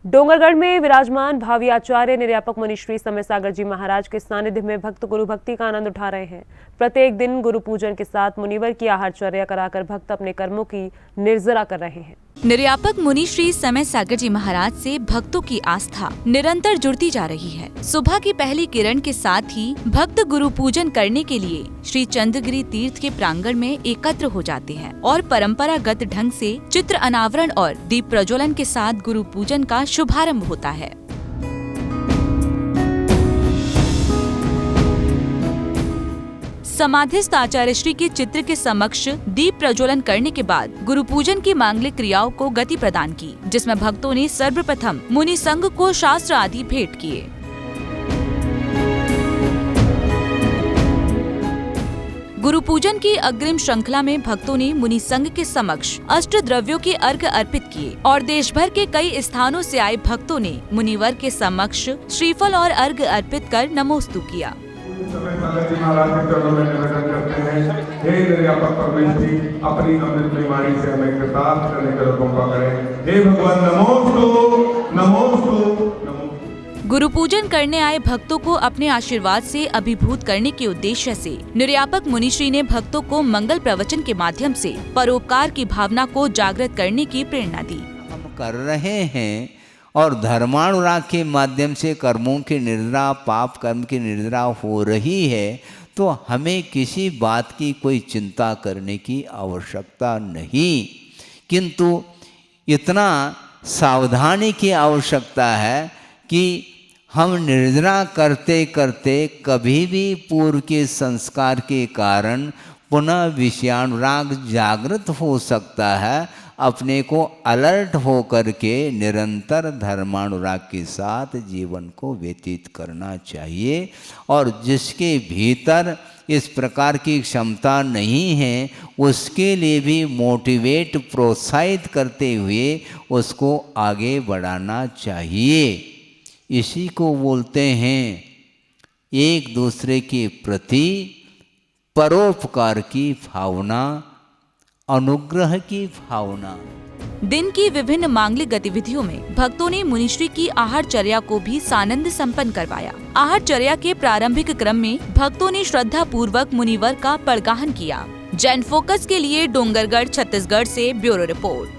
डोंगरगढ़ में विराजमान भावी आचार्य निर्यापक मुनि श्री समय सागर जी महाराज के सानिध्य में भक्त गुरु भक्ति का आनंद उठा रहे हैं। प्रत्येक दिन गुरु पूजन के साथ मुनिवर की आहारचर्या कराकर भक्त अपने कर्मों की निर्जरा कर रहे हैं। निर्यापक मुनि श्री समय सागर जी महाराज से भक्तों की आस्था निरंतर जुड़ती जा रही है। सुबह की पहली किरण के साथ ही भक्त गुरु पूजन करने के लिए श्री चंद्रगिरी तीर्थ के प्रांगण में एकत्र हो जाते हैं और परंपरागत ढंग से चित्र अनावरण और दीप प्रज्वलन के साथ गुरु पूजन का शुभारंभ होता है। समाधिस्थ आचार्य श्री के चित्र के समक्ष दीप प्रज्वलन करने के बाद गुरु पूजन की मांगलिक क्रियाओं को गति प्रदान की, जिसमें भक्तों ने सर्वप्रथम मुनि संघ को शास्त्र आदि भेंट किए। गुरु पूजन की अग्रिम श्रृंखला में भक्तों ने मुनि संघ के समक्ष अष्ट द्रव्यों के अर्घ्य अर्पित किए और देश भर के कई स्थानों से आए भक्तों ने मुनिवर के समक्ष श्रीफल और अर्घ्य अर्पित कर नमोस्तु किया। समय सागर जी महाराज के चरणों में निवेदन करते हैं, हे निर्यापक परमेश्वरी, अपनी अमृत वाणी से हमें कृतार्थ करने का कृपा करें। हे भगवान, नमोस्तु नमोस्तु। गुरु पूजन करने आए भक्तों को अपने आशीर्वाद से अभिभूत करने के उद्देश्य से निर्यापक मुनिश्री ने भक्तों को मंगल प्रवचन के माध्यम से परोपकार की भावना को जागृत करने की प्रेरणा दी। हम कर रहे हैं और धर्मानुराग के माध्यम से कर्मों की निर्जरा, पाप कर्म की निर्जरा हो रही है, तो हमें किसी बात की कोई चिंता करने की आवश्यकता नहीं, किंतु इतना सावधानी की आवश्यकता है कि हम निर्जरा करते करते कभी भी पूर्व के संस्कार के कारण पुनः विषयानुराग जागृत हो सकता है। अपने को अलर्ट हो करके निरंतर धर्मानुराग के साथ जीवन को व्यतीत करना चाहिए, और जिसके भीतर इस प्रकार की क्षमता नहीं है उसके लिए भी मोटिवेट, प्रोत्साहित करते हुए उसको आगे बढ़ाना चाहिए। इसी को बोलते हैं एक दूसरे के प्रति परोपकार की भावना, अनुग्रह की भावना। दिन की विभिन्न मांगलिक गतिविधियों में भक्तों ने मुनिश्री की आहारचर्या को भी सानंद संपन्न करवाया। आहारचर्या के प्रारंभिक क्रम में भक्तों ने श्रद्धा पूर्वक मुनिवर का पड़गाहन किया। जैन फोकस के लिए डोंगरगढ़, छत्तीसगढ़ से ब्यूरो रिपोर्ट।